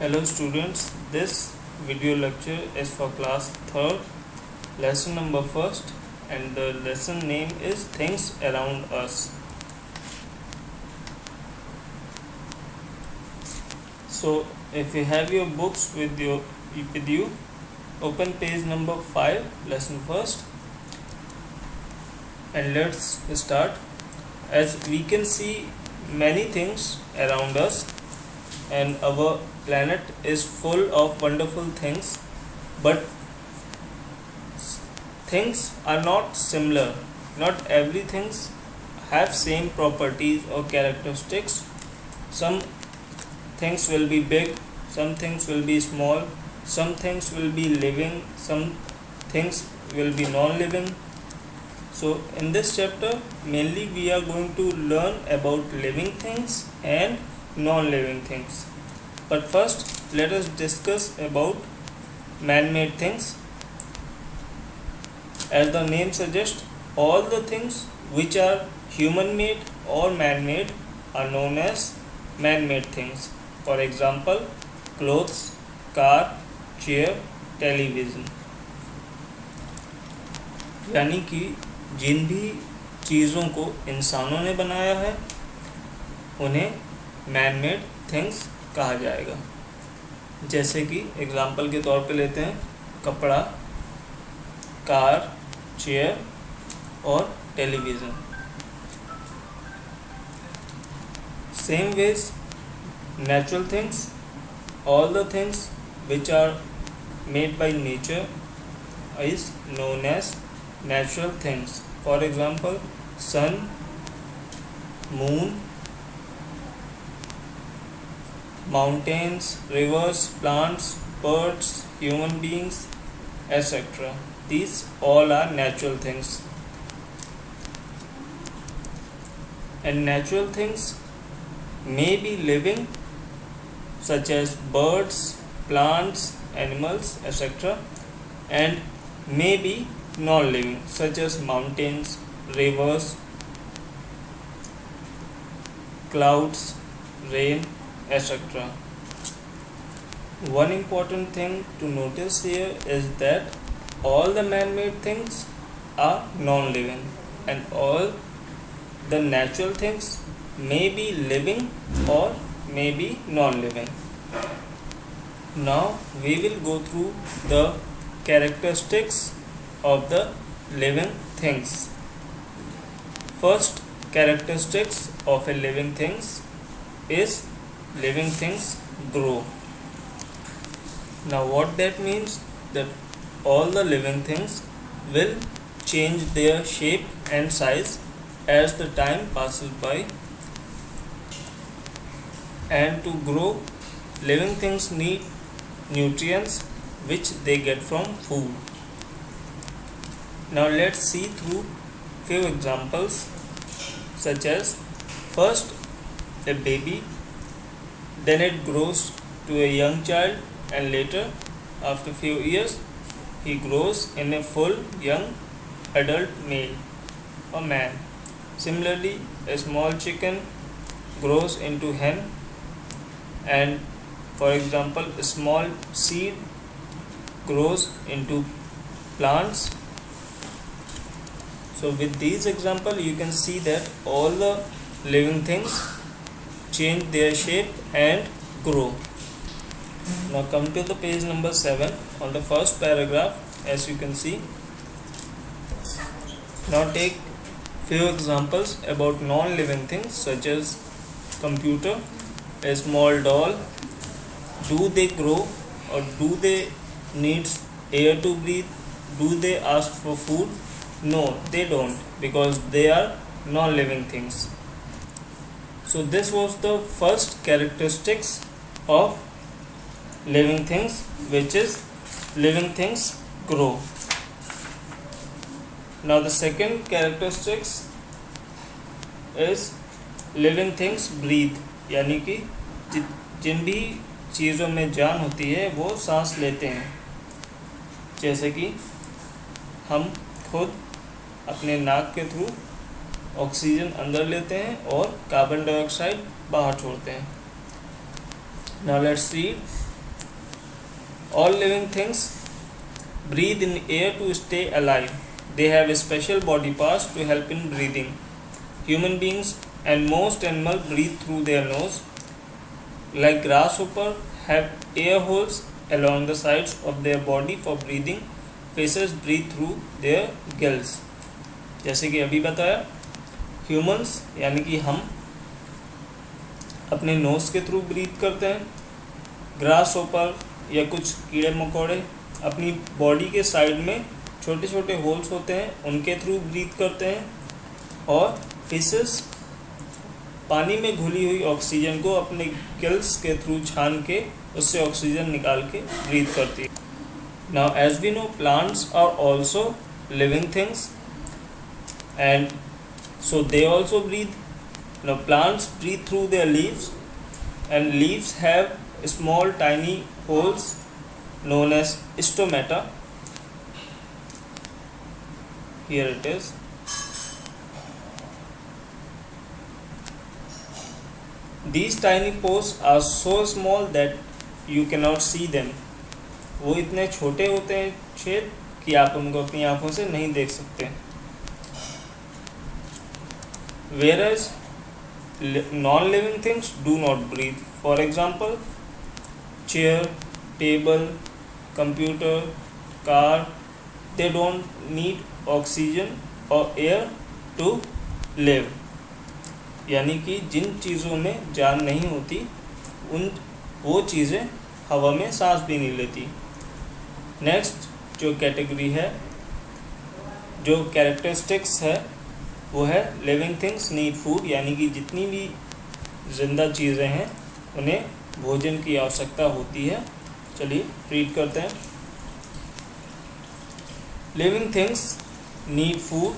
Hello students, this video lecture is for class 3rd, lesson number 1st, and the lesson name is Things Around Us. So if you have your books with you, open page number 5, lesson 1st, and let's start. As we can see many things around us, and our planet is full of wonderful things, but things are not similar. Not everything have same properties or characteristics. Some things will be big, some things will be small, some things will be living, some things will be non-living. So in this chapter mainly we are going to learn about living things and non-living things. But first let us discuss about man-made things. As the name suggests, all the things which are human-made or man-made are known as man-made things. For example, clothes, car, chair, television. यानी कि जिन भी चीज़ों को इंसानों ने बनाया है उन्हें मैन-मेड थिंग्स कहा जाएगा. जैसे कि एग्जाम्पल के तौर पे लेते हैं कपड़ा, कार, चेयर और television. Same ways natural things, all the things which are made by nature is known as natural things. For example, sun, moon, mountains, rivers, plants, birds, human beings, etc. These all are natural things. And natural things may be living, such as birds, plants, animals, etc. and may be non-living, such as mountains, rivers, clouds, rain, etc. One important thing to notice here is that all the man-made things are non-living and all the natural things may be living or may be non-living. Now we will go through the characteristics of the living things. First characteristics of a living things is living things grow. Now what that means, that all the living things will change their shape and size as the time passes by. And to grow, living things need nutrients which they get from food. Now let's see through few examples, such as first a baby, then it grows to a young child, and later after few years he grows in a full young adult male or man. Similarly, a small chicken grows into hen, and for example a small seed grows into plants. So with these examples you can see that all the living things change their shape and grow. Now come to the page number 7 on the first paragraph. As you can see, now take few examples about non-living things, such as computer, a small doll. Do they grow or do they need air to breathe? Do they ask for food? No, they don't, because they are non-living things. So this was the first characteristics of living things, which is living things grow. Now the second characteristics is living things breathe, यानी कि जिन भी चीज़ों में जान होती है वो सांस लेते हैं. जैसे कि हम खुद अपने नाक के थ्रू ऑक्सीजन अंदर लेते हैं और कार्बन डाइऑक्साइड बाहर छोड़ते हैं. Now let's read. All living things breathe in air to stay alive. They have special body parts to help in breathing. Human beings and most animals breathe through their nose. Like grasshopper have air holes along the sides of their body for breathing. Fishes breathe through their gills. जैसे कि अभी बताया, humans यानी कि हम अपने knows के through breathe करते हैं. ग्रास होपर या कुछ कीड़े मकोड़े अपनी बॉडी के साइड में छोटे छोटे होल्स होते हैं, उनके थ्रू ब्रीथ करते हैं. और फिशेस पानी में घुली हुई ऑक्सीजन को अपने गिल्स के थ्रू छान के उससे ऑक्सीजन निकाल के ब्रीथ करती है. Now as we know, plants are also living things and so they also breathe. Now plants breathe through their leaves, and leaves have small tiny holes known as stomata. Here it is. These tiny pores are so small that you cannot see them. वो इतने छोटे होते हैं छेद कि आप उनको अपनी आंखों से नहीं देख सकते. Whereas non-living things do not breathe. For example, chair, table, computer, car, they don't need oxygen or air to live. यानी कि जिन चीज़ों में जान नहीं होती वो चीज़ें हवा में सांस भी नहीं लेती. नेक्स्ट जो कैटेगरी है, जो कैरेक्टरिस्टिक्स है, वो है लिविंग थिंग्स नीड फूड. यानी कि जितनी भी जिंदा चीज़ें हैं उन्हें भोजन की आवश्यकता होती है. चलिए रीड करते हैं. Living things need food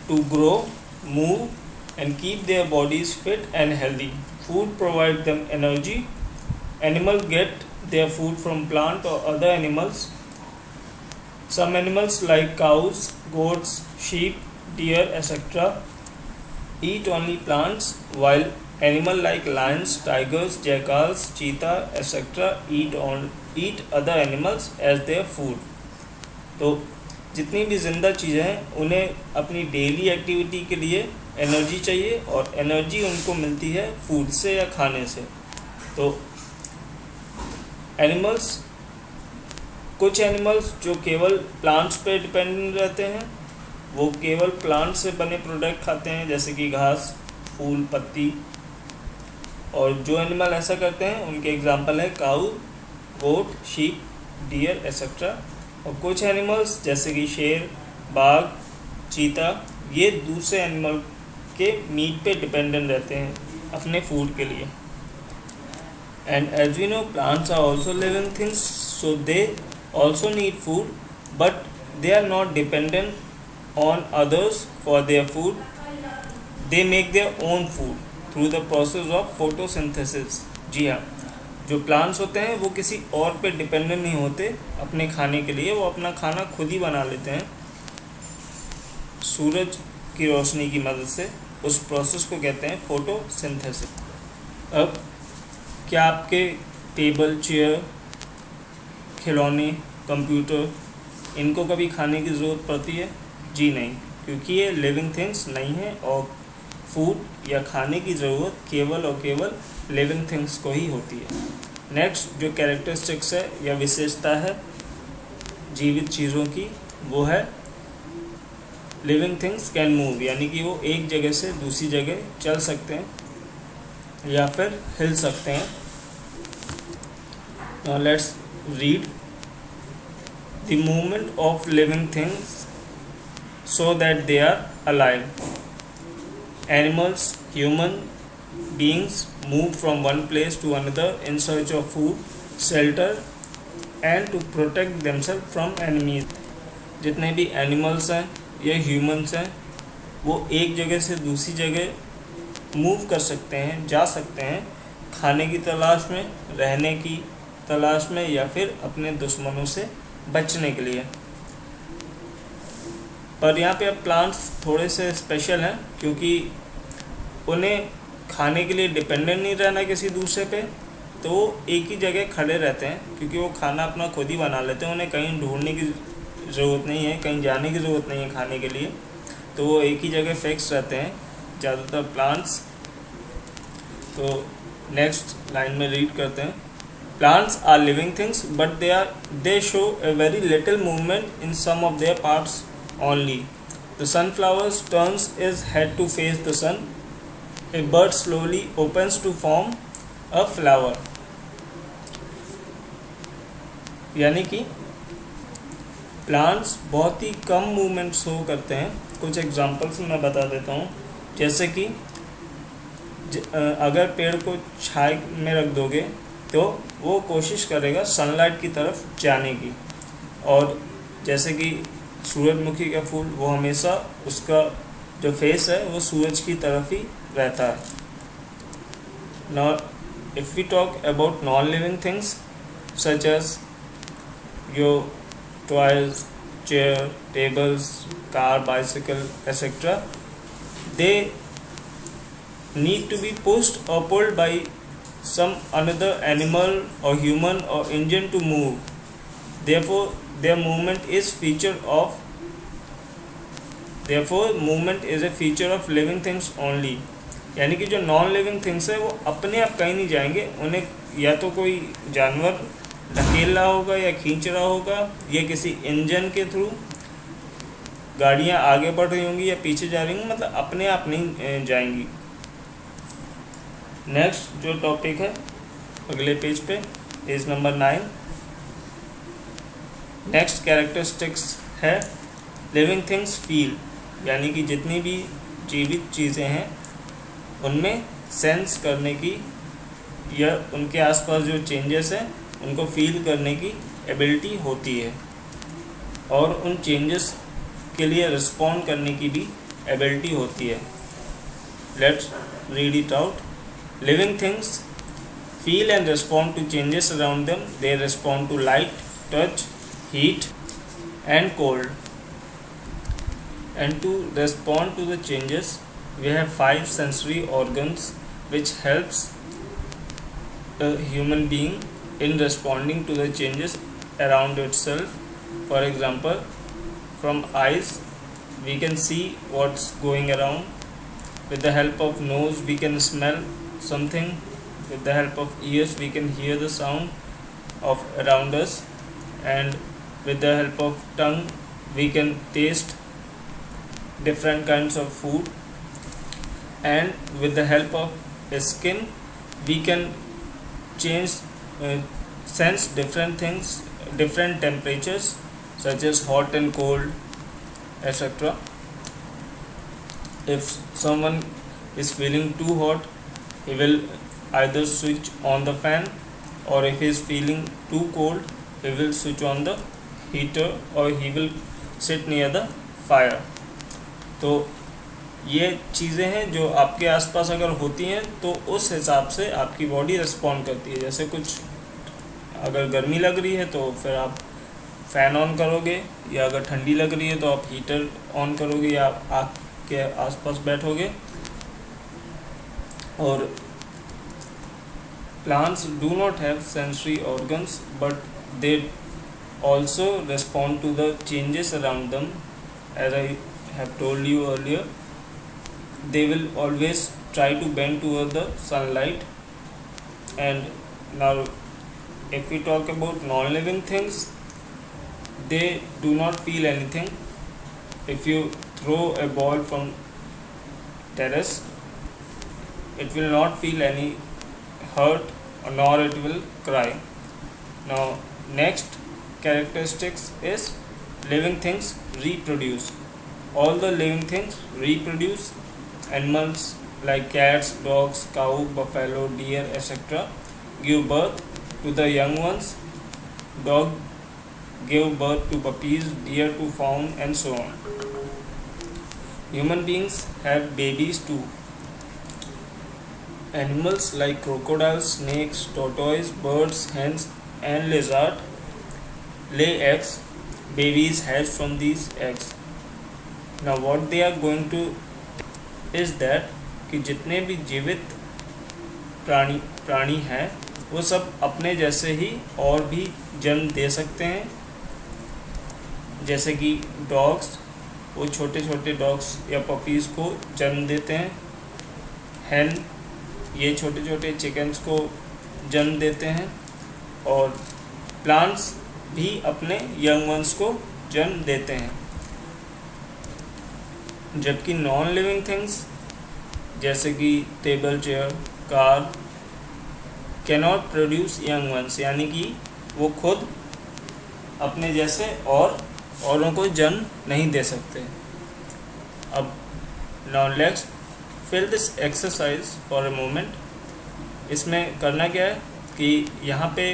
to grow, move and keep their bodies fit and healthy. Food provide them energy. Animal get their food from plant और other animals. Some animals like cows, goats, sheep, deer, etc. eat only plants, while animal like lions, tigers, jackals, cheetah, etc. eat other animals as their food. तो जितनी भी ज़िंदा चीज़ें हैं उन्हें अपनी daily activity के लिए एनर्जी चाहिए, और एनर्जी उनको मिलती है फूड से या खाने से. तो एनिमल्स, कुछ एनिमल्स जो केवल प्लांट्स पे डिपेंडेंट रहते हैं वो केवल प्लांट से बने प्रोडक्ट खाते हैं, जैसे कि घास, फूल, पत्ती. और जो एनिमल ऐसा करते हैं उनके एग्जांपल है काऊ, गोट, शीप, डियर, एक्सेट्रा. और कुछ एनिमल्स जैसे कि शेर, बाघ, चीता, ये दूसरे एनिमल के मीट पे डिपेंडेंट रहते हैं अपने फूड के लिए. And as we know, plants are also living things, so they also need food, but they are not dependent on others for their food. They make their own food through the process of photosynthesis. जी हाँ, जो plants होते हैं वो किसी और पे dependent नहीं होते अपने खाने के लिए. वो अपना खाना खुद ही बना लेते हैं सूरज की रोशनी की मदद से. उस प्रोसेस को कहते हैं फोटोसिंथेसिस. अब क्या आपके टेबल, चेयर, खिलौने, कंप्यूटर, इनको कभी खाने की ज़रूरत पड़ती है? जी नहीं, क्योंकि ये लिविंग थिंग्स नहीं है और फूड या खाने की ज़रूरत केवल और केवल लिविंग थिंग्स को ही होती है. नेक्स्ट जो कैरेक्टरिस्टिक्स है या विशेषता है जीवित चीज़ों की, वो है लिविंग थिंग्स कैन मूव. यानी कि वो एक जगह से दूसरी जगह चल सकते हैं या फिर हिल सकते हैं. Now let's read the movement of living things so that they are alive. Animals, human beings move from one place to another in search of food, shelter and to protect themselves from enemies. जितने भी animals हैं या humans हैं वो एक जगह से दूसरी जगह मूव कर सकते हैं, जा सकते हैं खाने की तलाश में, रहने की तलाश में या फिर अपने दुश्मनों से बचने के लिए. पर यहाँ पे अब प्लांट्स थोड़े से स्पेशल हैं क्योंकि उन्हें खाने के लिए डिपेंडेंट नहीं रहना किसी दूसरे पे, तो वो एक ही जगह खड़े रहते हैं, क्योंकि वो खाना अपना खुद ही बना लेते हैं, उन्हें कहीं ढूंढने की ज़रूरत नहीं है, कहीं जाने की ज़रूरत नहीं है खाने के लिए, तो वो एक ही जगह फिक्स रहते हैं ज़्यादातर प्लांट्स। तो नेक्स्ट लाइन में रीड करते हैं, plants are living things but they show a very little movement in some of their parts only. The sunflowers turns is head to face the sun, a bird slowly opens to form a flower. यानी कि plants बहुत ही कम movement show करते हैं। कुछ examples मैं बता देता हूँ, जैसे कि अगर पेड़ को छाया में रख दोगे तो वो कोशिश करेगा सनलाइट की तरफ जाने की, और जैसे कि सूरजमुखी का फूल, वो हमेशा उसका जो फेस है वो सूरज की तरफ ही रहता है। Now if we talk about non living things such as your toys, chair, tables, car, bicycle, etc. They need to be pushed or pulled by some another animal or human or engine to move. Therefore, movement is a feature of living things only. यानी कि जो non living things है वो अपने आप कहीं नहीं जाएंगे, उन्हें या तो कोई जानवर धकेल रहा होगा या खींच रहा होगा, या किसी इंजन के थ्रू गाड़ियाँ आगे बढ़ रही होंगी या पीछे जा रही होंगी, मतलब अपने आप नहीं जाएंगी। नेक्स्ट जो टॉपिक है अगले पेज पे, पेज नंबर 9, नेक्स्ट कैरेक्टरिस्टिक्स है लिविंग थिंग्स फील। यानी कि जितनी भी जीवित चीज़ें हैं उनमें सेंस करने की या उनके आसपास जो चेंजेस हैं उनको फील करने की एबिलिटी होती है, और उन चेंजेस के लिए रिस्पॉन्ड करने की भी एबिलिटी होती है। Let's read it out. Living things feel and respond to changes around them. They respond to light, touch, heat and cold. And to respond to the changes, we have 5 sensory organs which helps a human being in responding to the changes around itself. For example, from eyes we can see what's going around. With the help of nose we can smell something. With the help of ears we can hear the sound of around us. And with the help of tongue we can taste different kinds of food. And with the help of skin we can sense different things, different temperatures such as hot and cold, etc. If someone is feeling too hot, he will either switch on the fan, or if he is feeling too cold, he will switch on the heater, or he will sit near the fire. तो ये चीज़ें हैं जो आपके आसपास अगर होती हैं तो उस हिसाब से आपकी बॉडी रिस्पॉन्ड करती है। जैसे कुछ अगर गर्मी लग रही है तो फिर आप फ़ैन ऑन करोगे, या अगर ठंडी लग रही है तो आप हीटर ऑन करोगे या आग के आसपास बैठोगे। और plants do not have sensory organs but they also respond to the changes around them. As I have told you earlier, they will always try to bend toward the sunlight. And now if we talk about non-living things, they do not feel anything. If you throw a ball from terrace, it will not feel any hurt, nor it will cry. Now next characteristics is living things reproduce. All the living things reproduce. Animals like cats, dogs, cow, buffalo, deer, etc. give birth to the young ones. Dog give birth to puppies, deer to fawn, and so on. Human beings have babies too. Animals like crocodiles, snakes, tortoise, birds, hens, and lizard lay eggs. Babies hatch from these eggs. Now what they are going to is that कि जितने भी जीवित प्राणी हैं वो सब अपने जैसे ही और भी जन्म दे सकते हैं। जैसे कि डॉग्स, वो छोटे छोटे डॉग्स या पपीज़ को जन्म देते हैं। हैन, ये छोटे छोटे चिकन्स को जन्म देते हैं। और प्लांट्स भी अपने यंग वंस को जन्म देते हैं। जबकि नॉन लिविंग थिंग्स जैसे कि table, chair, car cannot produce young ones, यानी कि वो खुद अपने जैसे और औरों को जन्म नहीं दे सकते। अब now let's fill this exercise for a moment. इसमें करना क्या है कि यहाँ पे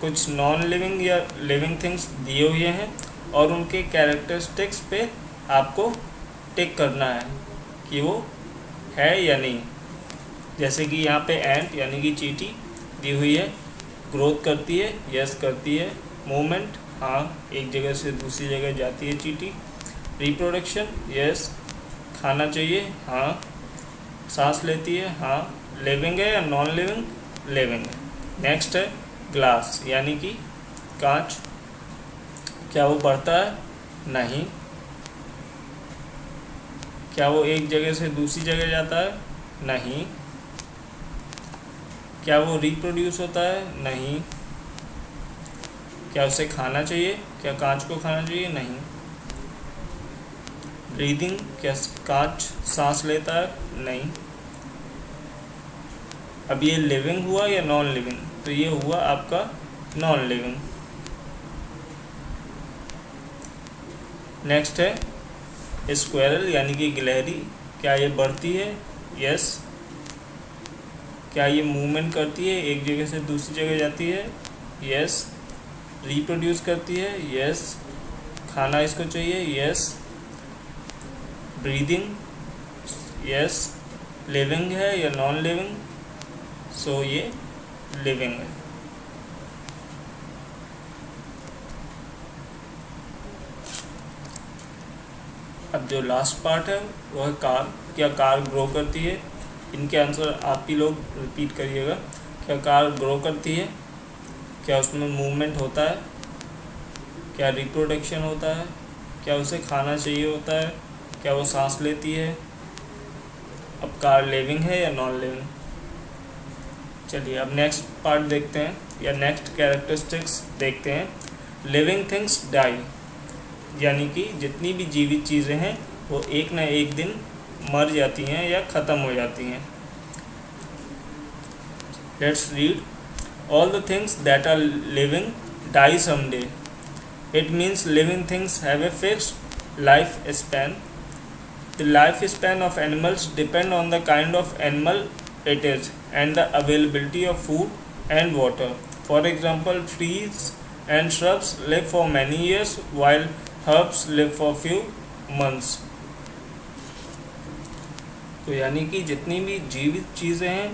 कुछ नॉन लिविंग या लिविंग थिंग्स दिए हुए हैं और उनके कैरेक्टरिस्टिक्स पे आपको टिक करना है कि वो है या नहीं। जैसे कि यहाँ पे एंट यानी कि चींटी दी हुई है, ग्रोथ करती है, यस करती है। मूवमेंट, हाँ, एक जगह से दूसरी जगह जाती है चींटी। रिप्रोडक्शन, यस, खाना चाहिए, हाँ। सांस लेती है, हाँ। लिविंग है या नॉन लिविंग? लिविंग है। नेक्स्ट है ग्लास यानी कि कांच, क्या वो बढ़ता है? नहीं। क्या वो एक जगह से दूसरी जगह जाता है? नहीं। क्या वो रिप्रोड्यूस होता है? नहीं। क्या उसे खाना चाहिए? क्या कांच को खाना चाहिए? नहीं। ब्रीदिंग, क्या कांच सांस लेता है? नहीं। अब ये लिविंग हुआ या नॉन लिविंग? तो ये हुआ आपका नॉन लिविंग। नेक्स्ट है स्क्वायरल यानी कि गिलहरी, क्या ये बढ़ती है? यस। क्या ये मूवमेंट करती है, एक जगह से दूसरी जगह जाती है? यस। रिप्रोड्यूस करती है? यस। खाना इसको चाहिए? यस। Breathing, yes. लिविंग है या नॉन लिविंग? सो ये लिविंग है। अब जो लास्ट पार्ट है वो है कार, क्या कार ग्रो करती है? इनके आंसर आप ही लोग रिपीट करिएगा। क्या कार ग्रो करती है? क्या उसमें मूवमेंट होता है? क्या रिप्रोडक्शन होता है? क्या उसे खाना चाहिए होता है? क्या वो सांस लेती है? अब कार लिविंग है या नॉन लिविंग? चलिए अब नेक्स्ट पार्ट देखते हैं या नेक्स्ट कैरेक्टरिस्टिक्स देखते हैं। लिविंग थिंग्स डाई, यानी कि जितनी भी जीवित चीज़ें हैं वो एक ना एक दिन मर जाती हैं या ख़त्म हो जाती हैं। Let's read. All the things that are living die someday. It means living things have a fixed life span. The life span of animals depend on the kind of animal it is and the availability of food and water. For example, trees and shrubs live for many years while herbs live for few months. तो यानी कि जितनी भी जीवित चीज़ें हैं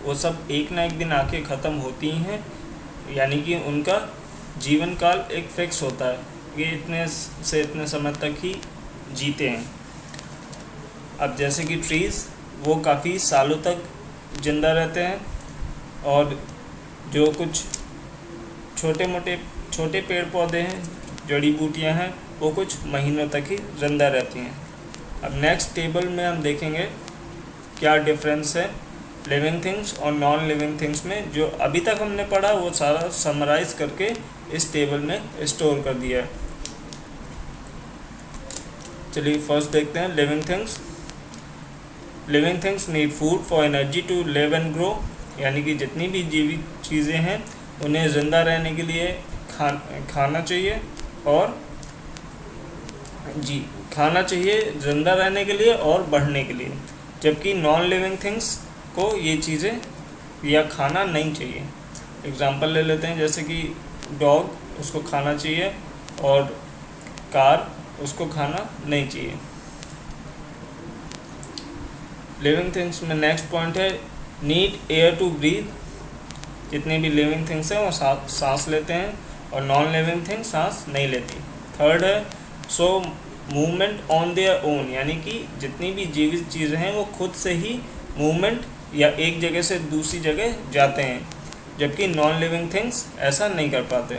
वो सब एक ना एक दिन आके ख़त्म होती हैं, यानी कि उनका जीवन काल एक फिक्स होता है, ये इतने से इतने समय तक ही जीते हैं। अब जैसे कि ट्रीज़ वो काफ़ी सालों तक जिंदा रहते हैं और जो कुछ छोटे पेड़ पौधे हैं, जड़ी बूटियां हैं, वो कुछ महीनों तक ही जिंदा रहती हैं। अब नेक्स्ट टेबल में हम देखेंगे क्या डिफरेंस है लिविंग थिंग्स और नॉन लिविंग थिंग्स में। जो अभी तक हमने पढ़ा वो सारा समराइज करके इस टेबल में स्टोर कर दिया है। चलिए फर्स्ट देखते हैं living things. Living things need food for energy to live and grow, यानी कि जितनी भी जीवित चीज़ें हैं उन्हें ज़िंदा रहने के लिए खाना चाहिए और खाना चाहिए ज़िंदा रहने के लिए और बढ़ने के लिए। जबकि नॉन लिविंग थिंग्स को ये चीज़ें या खाना नहीं चाहिए। एग्जांपल ले लेते हैं, जैसे कि डॉग, उसको खाना चाहिए और कार, उसको खाना नहीं चाहिए। लिविंग थिंग्स में नेक्स्ट पॉइंट है नीड एयर टू ब्रीथ। जितने भी लिविंग थिंग्स हैं वो सांस लेते हैं और नॉन लिविंग थिंग्स सांस नहीं लेती। थर्ड है so movement on their own, यानी कि जितनी भी जीवित चीज़ें हैं वो खुद से ही मूवमेंट या एक जगह से दूसरी जगह जाते हैं। जबकि नॉन लिविंग थिंग्स ऐसा नहीं कर पाते।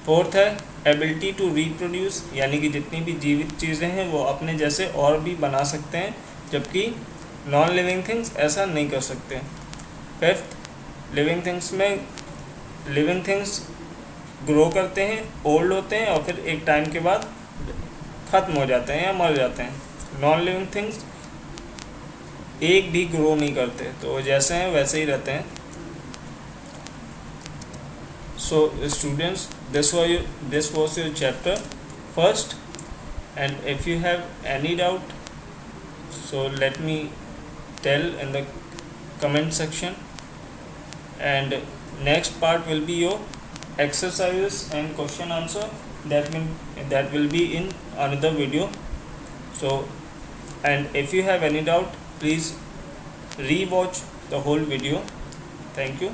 फोर्थ है एबिलिटी टू रिप्रोड्यूस, यानी कि जितनी भी जीवित चीज़ें हैं वो अपने जैसे और भी बना सकते हैं, जबकि नॉन लिविंग थिंग्स ऐसा नहीं कर सकते। फिफ्थ, लिविंग थिंग्स में लिविंग थिंग्स ग्रो करते हैं, ओल्ड होते हैं और फिर एक टाइम के बाद ख़त्म हो जाते हैं या मर जाते हैं। नॉन लिविंग थिंग्स एक भी ग्रो नहीं करते, तो वो जैसे हैं वैसे ही रहते हैं। So students, this was your chapter first, and if you have any doubt, so let me tell in the comment section, and next part will be your exercises and question answer that will be in another video. So, and if you have any doubt, please re-watch the whole video. Thank you.